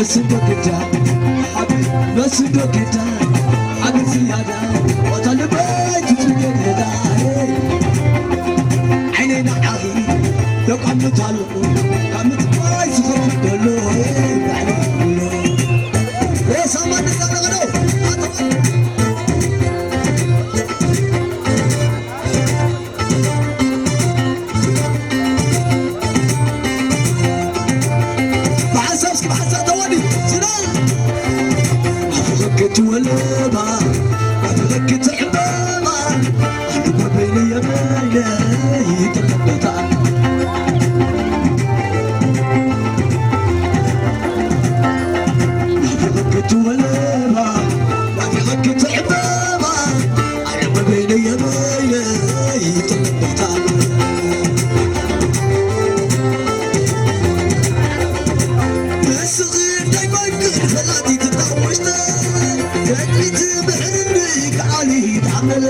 بس بكتا بس بكتا عبد زيادة وطلب تتركن هدا عينينا عاهي لو قمت على قمت باي سخف دلو يا سامان نسالغدو تولبا أبغاك تعبابا أبغى بيني يا بيني يتلبطا أبغاك تولبا أبغاك تعبابا أبغى بيني يا بيني يتلبطا بس غير دايما كل خلاتي تطوشتا تكليت بحرك علي تعمل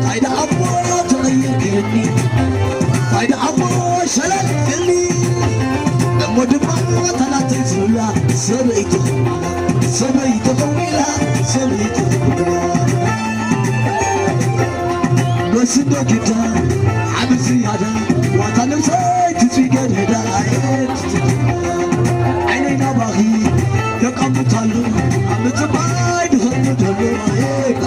هيدا عبو تغيرني هيدا عبو شلتني لما دمعوا ثلاثة زولا سبيت غويلة سبيت غويلة بس دوكتا عبد زيادة وطلب سايت تسيقن هدايت عينينا باغي يقام تالو عم تبايد هم تالو هيك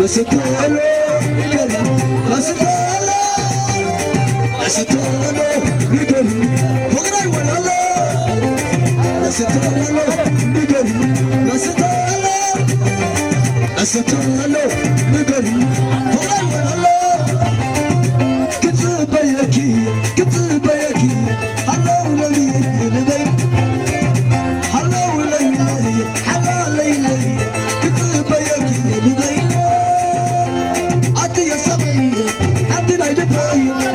أستولو أستولو أستولو بدري فقري ولا لا أستولو بدري أستولو أستولو بدري فقري ولا لا كتب يكي هلو لي لدي هلو لي حلالي كتب يكي لدي أتي يا سبعي أتي لا يدفعي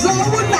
زاولنا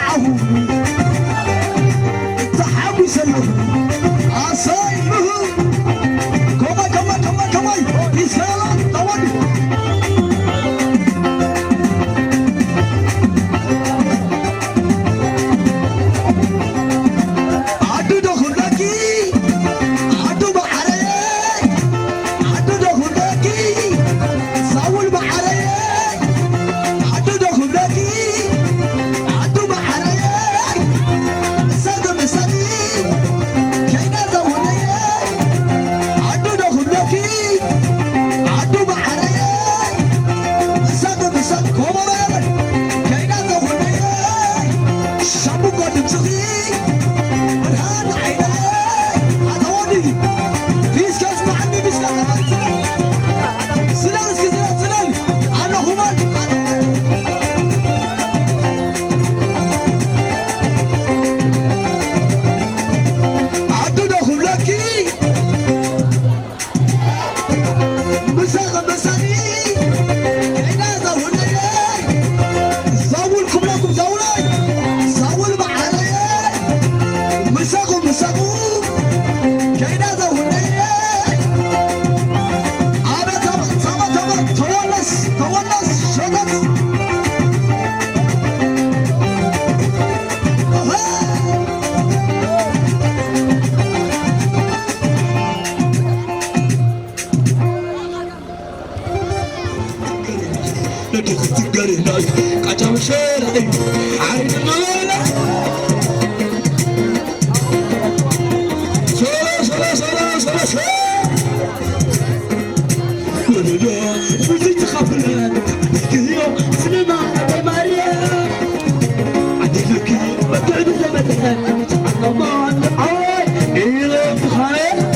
تعلمان عوي إلى بخانة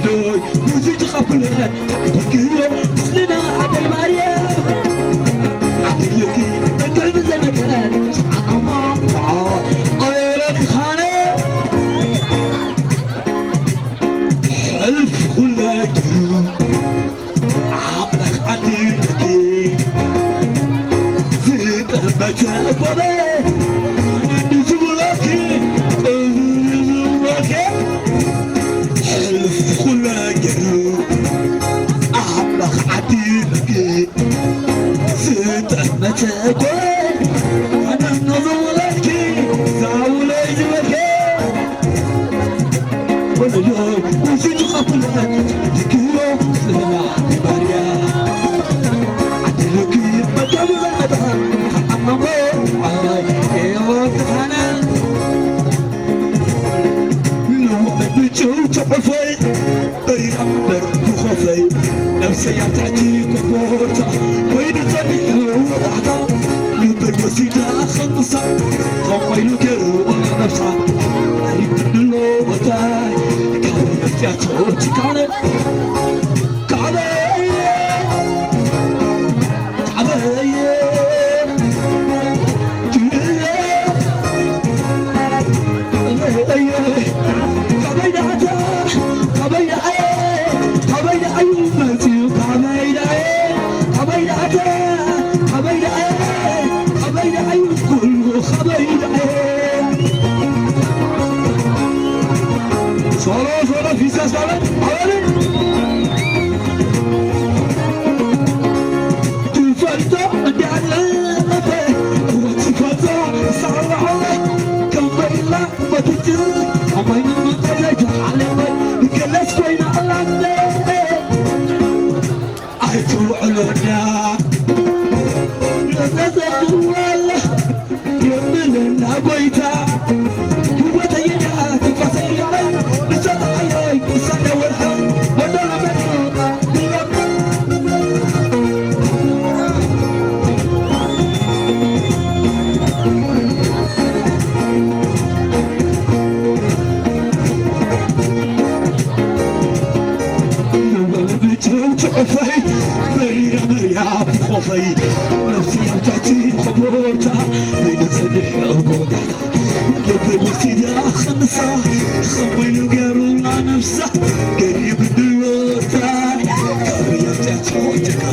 دوي وزي تخبلنا تكيو سلنا عدل مريم عدل يكي تقلب زمكان تعلمان عوي إلى بخانة ألف خلاك عبدك عدل يكي زيت المتابرة تقول أنا النظر لك زاولي جبكي ولا يوم وزيد خطلك تكيو سلمع بباريا عدلكي مدام غنبها حمامو عاي ايوه تحانا لو بتشو تعفي طريق أمبر بخوفي نفسي تعطيك بورتا وين تبيه وحدة يبقى وسيلة خلصة خوفي كرو نفسها قريب من اللوبتاي كاوي نفتياتو تكالي كالي Sonra fiskas var lan. Alalım. Tüfekte gelmedi. Tüfekte sarıldı. Kambıyla batıcı. Ama inanmadı da halimde. Keles koyna alandı. Ay tuğuluna. Yazdı duvarla. Yönünün aboyta. تعفي مريم يا خوفي نفسي تعطي خبرتها من صدح أبوها قبل وسيدة خمسة خمين وقالوا نفسه قريب دلوتها قريب تعطوتك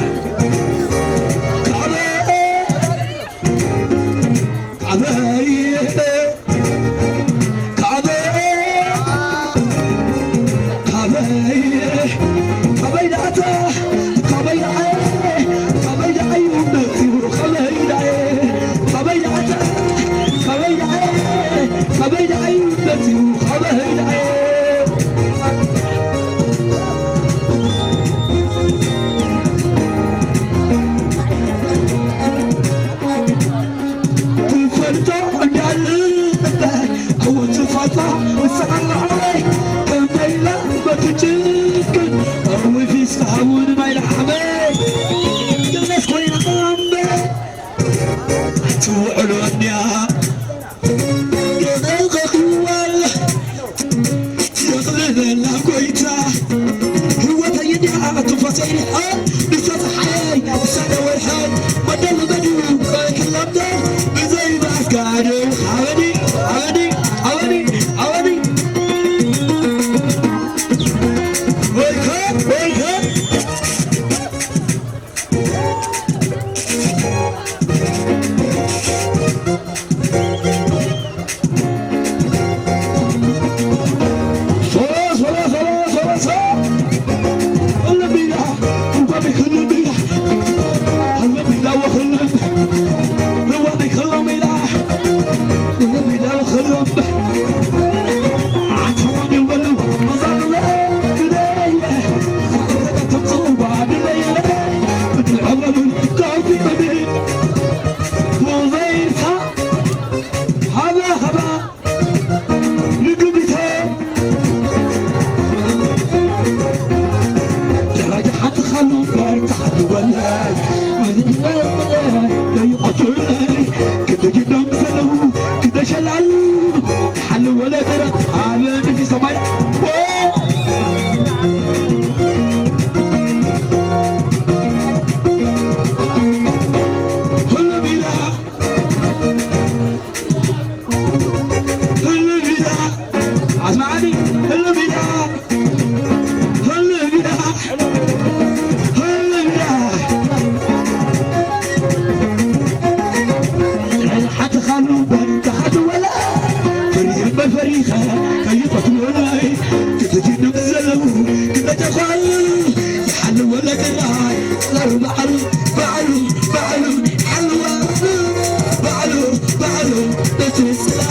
كده جدا مثله كده شلال تحت ولا فريق بفريقة كيف تقولي تتجي نبزلو كده تخل يحل ولا كراي صار بعلو حلوة بعلو تتسلى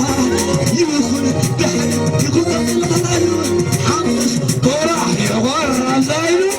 يخل تحت يخل الغالو حمص طرح يغرى زايلو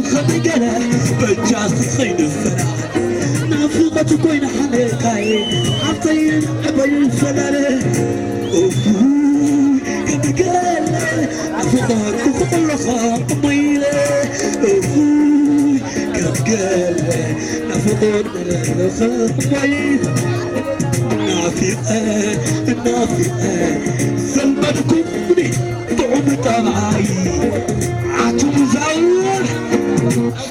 Come قلا بجاس خين الفرح نافقة كوين حلقاي عطين عبي الفلالة كم قال عفوك وخلقها طويلة كم قال عفوك وخلقها طويلة نافقة سلمنكم مني طعم طبعي عتم زور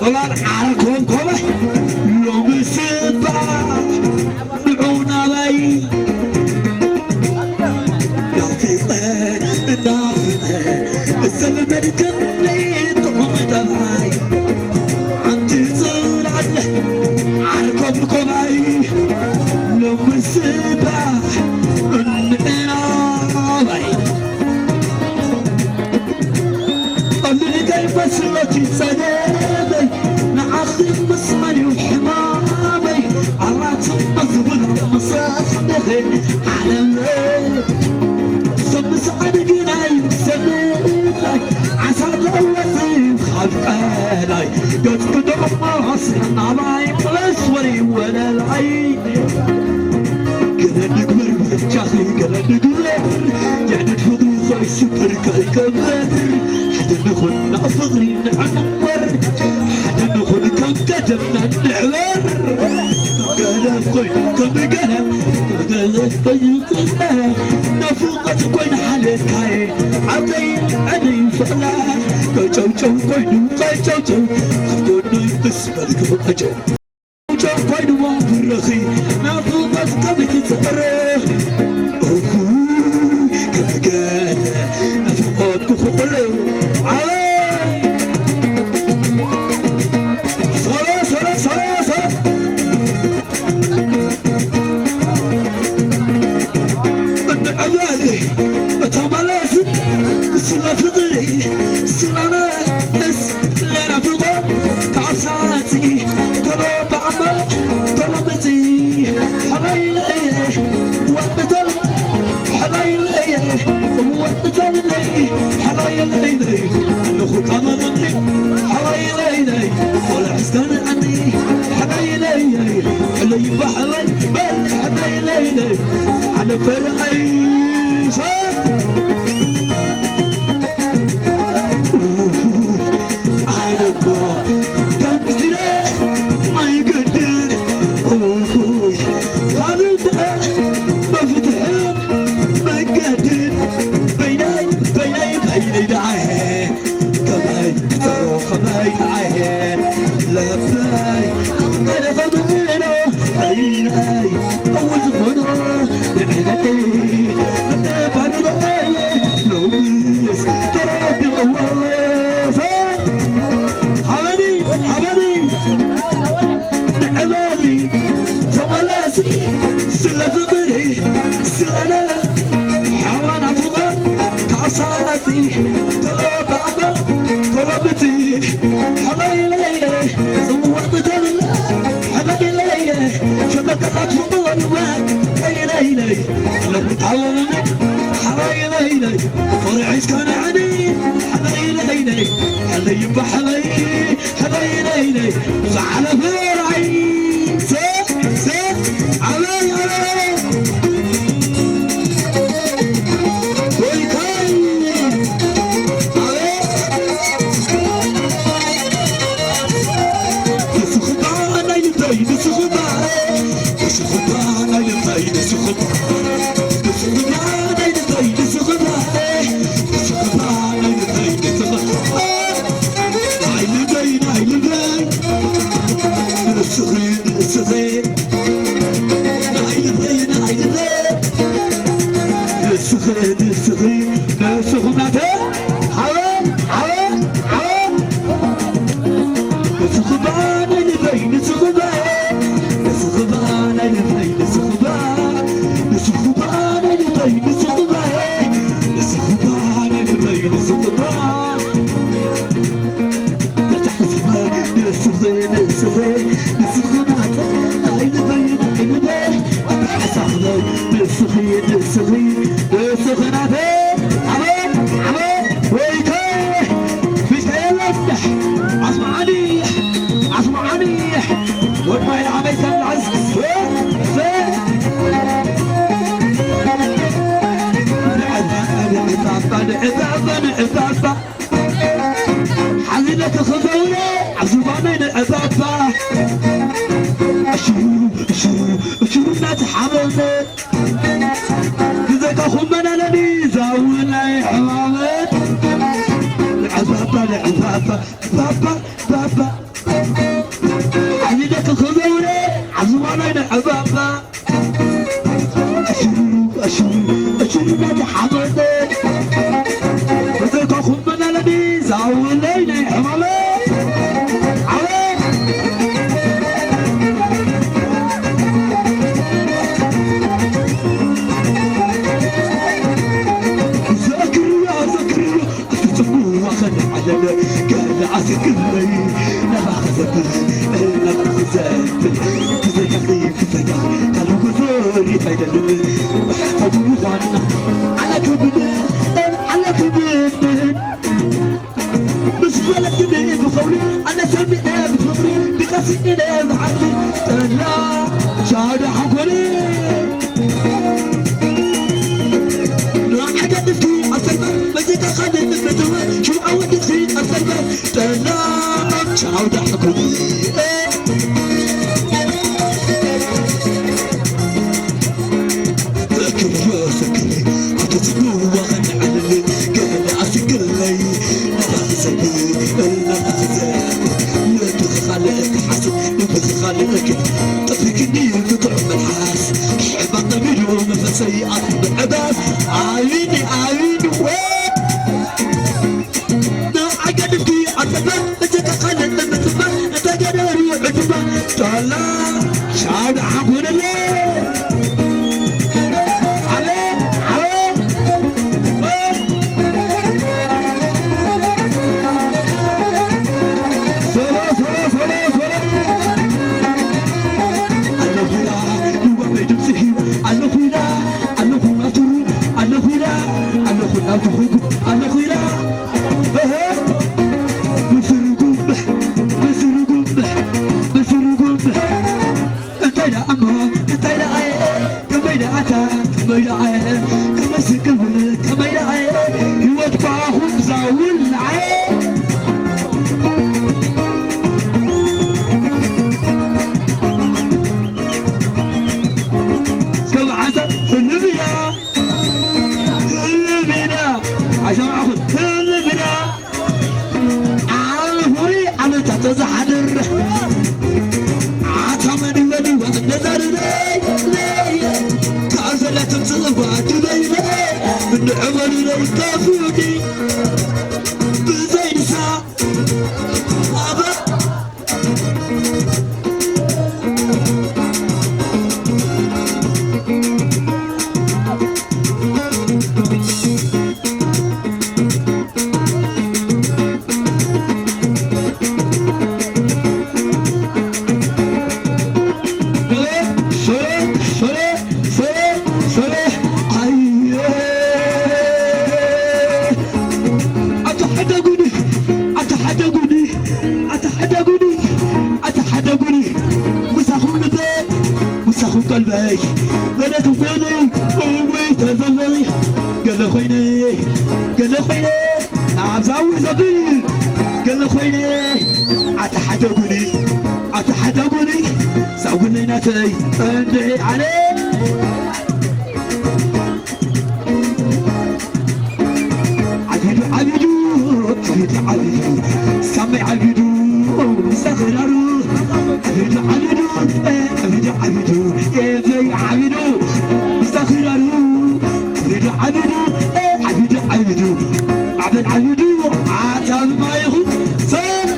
صلاة عالكم كومة يوم السبع نعونا بي نافقة سلمنكم مني طعم طبعي عندي زور عالكم كومة يوم السبع فسرتي سلامي نعخذ مسمري وحمامي عرات مزبوط مصاصدخي على الليل سمس عدقناي سميخي عساد الوثيف خلقالي قد قدر مصر نعماي الاسوري ولا العين كذا نقبر بالجاخي كذا نقبر يعني تفضل خوي سكر كاي كبر حدا نخل نافغري نعنور حدا نخل كم كتبنا نعور قلب خوي كم قلب طيقنا نفوقة كوين حالك هاي عطين عني فعلا كاي جو جو كوين كاي جو جو خدوني بسمالك فقجو جو كوين وابرخي نفوقة كم كتبره كم قلب نفوقة كخبره على فرعي على كم سنة ما يقدر هذا مفتحين ما يقدر بيني دعاه كماي صاروخ ما دعاه لا باي انا ضمينه اي اول زمانه لعنتي انا بعد ضايع لو بس ترى بالله حبيبي نعمالي جمالاتي سلة ضمري سلة حوانا فضل كعصاتي طلبتي حبايلي صوت الله حبايلي شبكة فضل ليلي لو تعاوني حبايلي فرعي كان عني حبايلي حلي بحلي حبايلي وعلى فرعي علي اسمعني والله العبيد العز العبابة حزينة خذوني عزوانين العبابة أشوف ناس حمامي إذا خمنا لني زاونا حمامي العبابة بابا حزينة خذوني عزوانين العبابة أشوف ناس حمامي إذا خمنا لني زاونا حمامي قال عسكري نبع خزبان نبع خزبان كزي خيف كزي قالوا كزوري فايدة وحفظوا غانا على كبنان بس فلك كبنان بخولي أنا سمي ناب بخولي بقاسي ناب عندي تلا شاد حقولي حاجة نفتي أصلا مزيد خالد نفتوه شو عودت في أصلا تلا شعود حقولي ذاكر يا سكري عطتني وغن على اللي قال عسكري نبغى لا تخلق حسن نبغى خالقك تفكني بطعم الحاس حبا طبيل ومفسي أطبع عباس عايني وين عقد في عطبة مجد خالق لما تبا انت قدر وعجبة تعالى شعب حقول الليل قلبي بنات وفيني وويت هزلي قال له خيني عم زاوي زبيل قال له خيني اتحدقني ساوي ناتي اندهي عليه عبيدو سامي عبيدو سخرارو عبيدو عبيدو عتاب ما يخون سام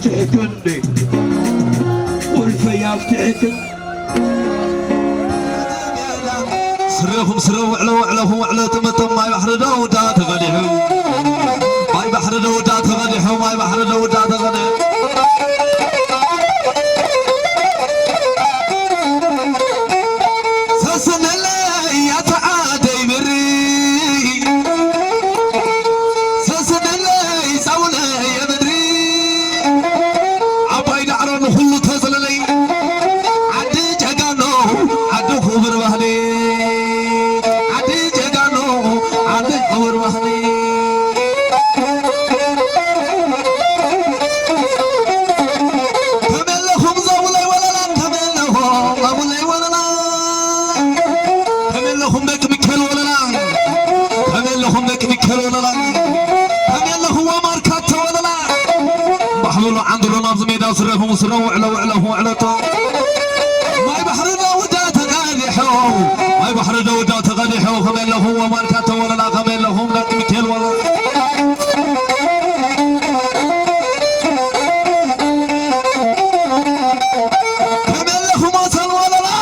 تحكني والفياف تحكن سرهم سروا علوهم على تمتم ماي بحر دودا تغديهم ماي بحر دودا تغديهم ماي بحر دودا تغديهم سسن الله يتعادي بري سسن الله سوله يدري عبايد عرن كله تزللي عدي جغانو عدو خبر بهلي عدي جغانو عدو خبر بهلي كملهم زولي ولا لا كملهم زولي ولا لا كملهم بك مكل ولا لا كملهم بك مكل ولا لا كملهم وماركات ولا لا محلول عندنا نبض ميدا سرهم سروا على طا ماي بحر دودا تغادحوا ماي بحر دودا تغادحوا كملهم وماركات ولا لا كملهم بك مكل ولا كملهم أصل ولا لا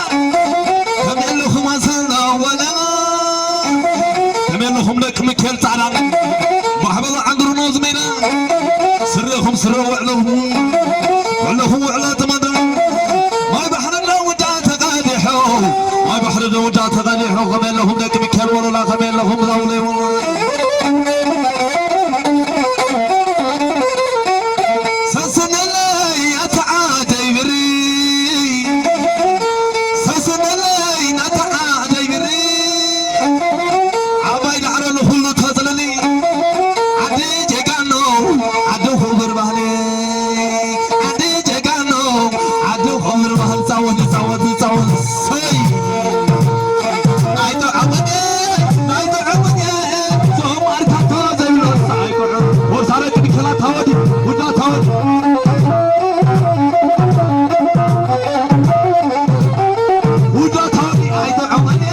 كملهم أصل ولا لا كملهم لك مكل تعالى محبط عندنا نبض ميدا سرهم سروا علهم على تمدن ما بحر الوداع تغادحوا ما بحر الوداع تغادحوا كمان لهم لك مكان ولا لا كمان لهم ذولي والله سسن الله يتعادي بري سسن الله يتعادي بري عبايد عرن كله تزللي عدي جغانو عدو خبر بهلي عدي جغانو عدو خبر بهل صوت سي ايتو عودي سو ماركا زي لو سايكو وسارك بكلا تاودي ودا تاودي ودا تاودي ايتو عودي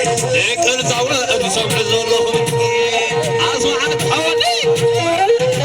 يقل زاوله بسمع زلهم عزوا عن حوالي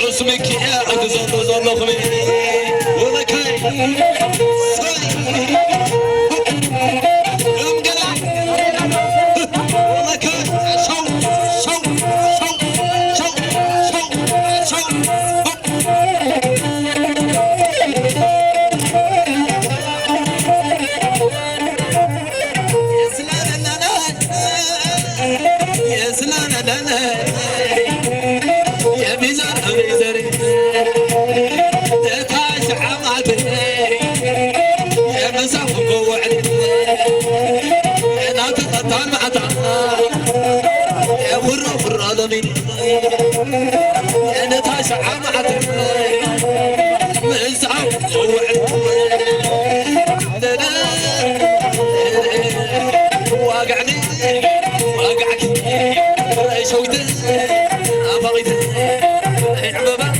اسمك يا عبد زلخمي ولكاي يوم قلع ولكاي شو شو شو شو شو شو يا سلام لنا يا بيزار بيزاري تتعش عماتي يا مساف بوعدي انا تقطع معتا يا غرة غرة ضميني يا نتعش عماتي مساف بوعدي واقعني واقعك شوتي أبغيت عبابا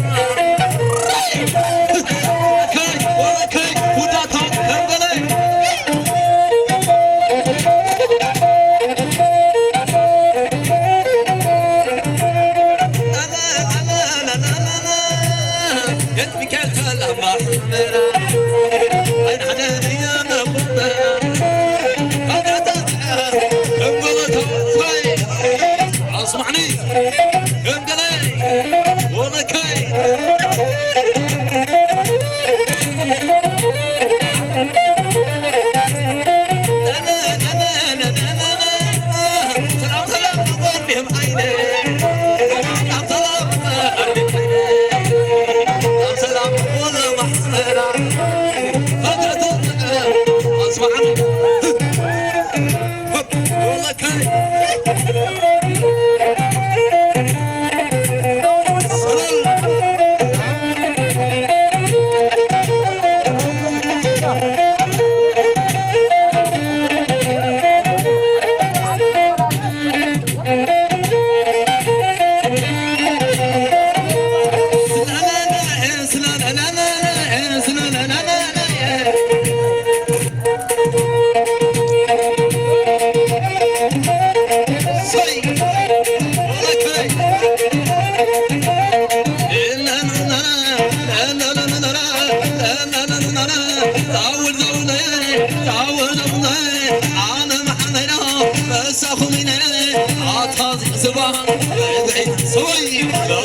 كاي ولا كاي وداتا هبلي أنا يدمك الكلام أحمر أين حدا يا نبض اسمعني امدلي ولكاي سلام سلام بهم عيني سلام سلام والله محسنة قدرة اسمعني ولكاي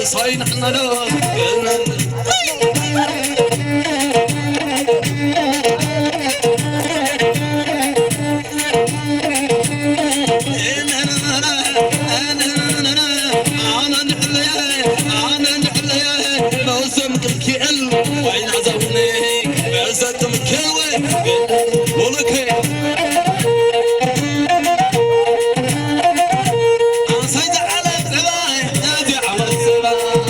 صاين احنا لا وين عزوني بزت مكوي ولك صيد على الزباين نادي على الزباين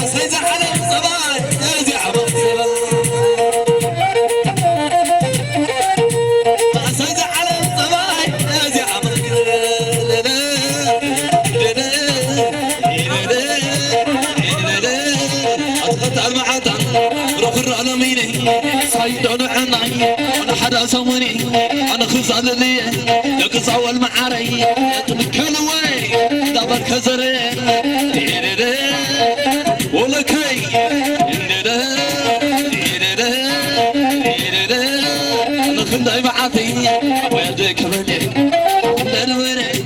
صيد على الزباين نادي على الزباين صيد على الزباين نادي على صيدون عني انا حدا سواني انا خزعل لي لك صول معري تمكنوي دبر كزري ولكي نخلي بعضي ويدك ملك لنوري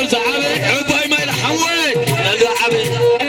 زعبي عباي ما يلحوي زعبي